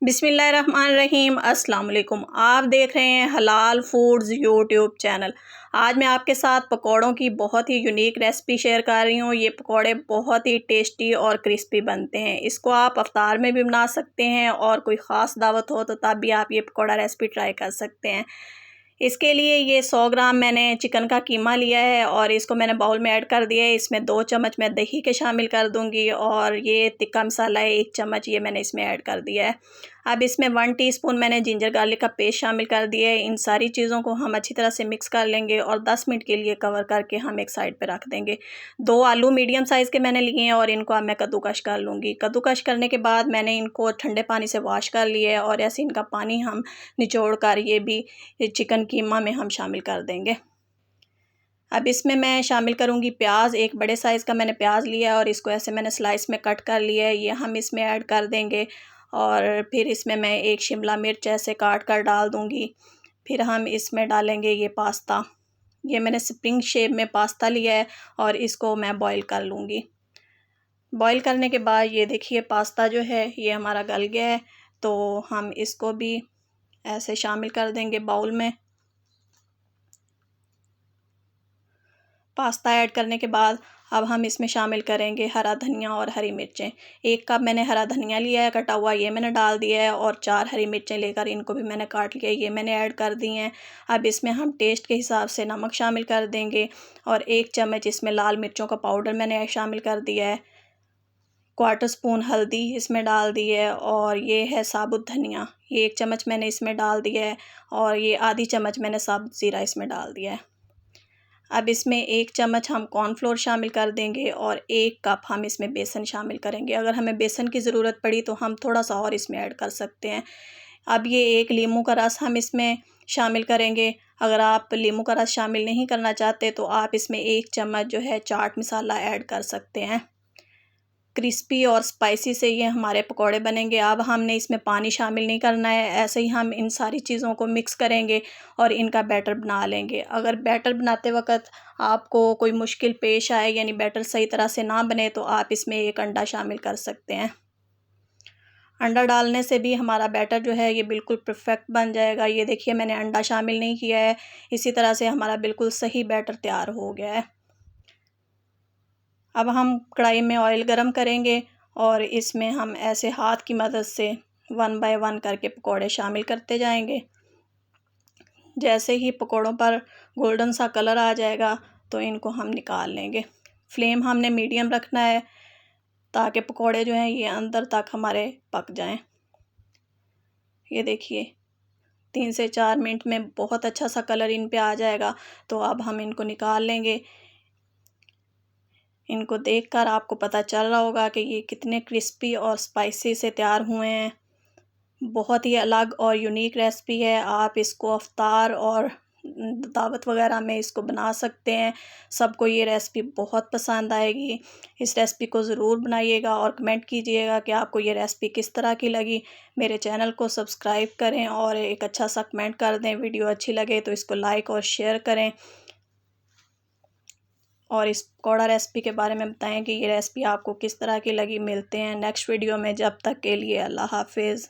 बिस्मिल्लाहिर्रहमानिर्रहीम अस्सलाम वालेकुम। आप देख रहे हैं हलाल फूड्स यूट्यूब चैनल। आज मैं आपके साथ पकौड़ों की बहुत ही यूनिक रेसिपी शेयर कर रही हूँ। ये पकौड़े बहुत ही टेस्टी और क्रिस्पी बनते हैं। इसको आप अफ्तार में भी बना सकते हैं और कोई ख़ास दावत हो तो तब भी आप ये पकौड़ा रेसिपी ट्राई कर सकते हैं। इसके लिए ये 100 ग्राम मैंने चिकन का कीमा लिया है और इसको मैंने बाउल में ऐड कर दिया है। इसमें 2 चम्मच मैं दही के शामिल कर दूंगी और ये तिक्का मसाला है 1 चम्मच, ये मैंने इसमें ऐड कर दिया है। अब इसमें 1 टीस्पून मैंने जिंजर गार्लिक का पेस्ट शामिल कर दिया है। इन सारी चीज़ों को हम अच्छी तरह से मिक्स कर लेंगे और 10 मिनट के लिए कवर करके हम एक साइड पे रख देंगे। 2 आलू मीडियम साइज़ के मैंने लिए हैं और इनको अब मैं कद्दूकश कर लूँगी। कद्दूकश करने के बाद मैंने इनको ठंडे पानी से वॉश कर लिया है और ऐसे इनका पानी हम निचोड़ कर ये भी चिकन कीमा में हम शामिल कर देंगे। अब इसमें मैं शामिल करूँगी प्याज। एक बड़े साइज़ का मैंने प्याज लिया है और इसको ऐसे मैंने स्लाइस में कट कर लिया है, ये हम इसमें ऐड कर देंगे। और फिर इसमें मैं एक शिमला मिर्च ऐसे काट कर डाल दूँगी। फिर हम इसमें डालेंगे ये पास्ता। ये मैंने स्प्रिंग शेप में पास्ता लिया है और इसको मैं बॉईल कर लूँगी। बॉईल करने के बाद ये देखिए पास्ता जो है ये हमारा गल गया है, तो हम इसको भी ऐसे शामिल कर देंगे बाउल में। पास्ता ऐड करने के बाद अब हम इसमें शामिल करेंगे हरा धनिया और हरी मिर्चें। 1 कप मैंने हरा धनिया लिया है कटा हुआ, ये मैंने डाल दिया है और 4 हरी मिर्चें लेकर इनको भी मैंने काट लिया, ये मैंने ऐड कर दी हैं। अब इसमें हम टेस्ट के हिसाब से नमक शामिल कर देंगे और 1 चम्मच इसमें लाल मिर्चों का पाउडर मैंने शामिल कर दिया है। 1/4 स्पून हल्दी इसमें डाल दी है और ये है साबुत धनिया, ये 1 चम्मच मैंने इसमें डाल दिया है और ये आधी चम्मच मैंने साबुत ज़ीरा इसमें डाल दिया है। अब इसमें 1 चम्मच हम कॉर्नफ्लोर शामिल कर देंगे और 1 कप हम इसमें बेसन शामिल करेंगे। अगर हमें बेसन की ज़रूरत पड़ी तो हम थोड़ा सा और इसमें ऐड कर सकते हैं। अब ये 1 लीमू का रस हम इसमें शामिल करेंगे। अगर आप लीमू का रस शामिल नहीं करना चाहते तो आप इसमें 1 चम्मच जो है चाट मसाला ऐड कर सकते हैं। क्रिस्पी और स्पाइसी से ये हमारे पकौड़े बनेंगे। अब हमने इसमें पानी शामिल नहीं करना है, ऐसे ही हम इन सारी चीज़ों को मिक्स करेंगे और इनका बैटर बना लेंगे। अगर बैटर बनाते वक्त आपको कोई मुश्किल पेश आए यानी बैटर सही तरह से ना बने तो आप इसमें 1 अंडा शामिल कर सकते हैं। अंडा डालने से भी हमारा बैटर जो है ये बिल्कुल परफेक्ट बन जाएगा। ये देखिए मैंने अंडा शामिल नहीं किया है, इसी तरह से हमारा बिल्कुल सही बैटर तैयार हो गया है। अब हम कढ़ाई में ऑयल गरम करेंगे और इसमें हम ऐसे हाथ की मदद से 1 बाय 1 करके पकौड़े शामिल करते जाएंगे। जैसे ही पकौड़ों पर गोल्डन सा कलर आ जाएगा तो इनको हम निकाल लेंगे। फ्लेम हमने मीडियम रखना है ताकि पकौड़े जो हैं ये अंदर तक हमारे पक जाएं। ये देखिए 3 से 4 मिनट में बहुत अच्छा सा कलर इन पे आ जाएगा, तो अब हम इनको निकाल लेंगे। इनको देखकर आपको पता चल रहा होगा कि ये कितने क्रिस्पी और स्पाइसी से तैयार हुए हैं। बहुत ही अलग और यूनिक रेसिपी है। आप इसको अफ्तार और दावत वगैरह में इसको बना सकते हैं। सबको ये रेसिपी बहुत पसंद आएगी। इस रेसिपी को ज़रूर बनाइएगा और कमेंट कीजिएगा कि आपको ये रेसिपी किस तरह की लगी। मेरे चैनल को सब्सक्राइब करें और एक अच्छा सा कमेंट कर दें। वीडियो अच्छी लगे तो इसको लाइक और शेयर करें और इस पकौड़ा रेसिपी के बारे में बताएं कि ये रेसिपी आपको किस तरह की लगी। मिलते हैं नेक्स्ट वीडियो में, जब तक के लिए अल्लाह हाफिज़।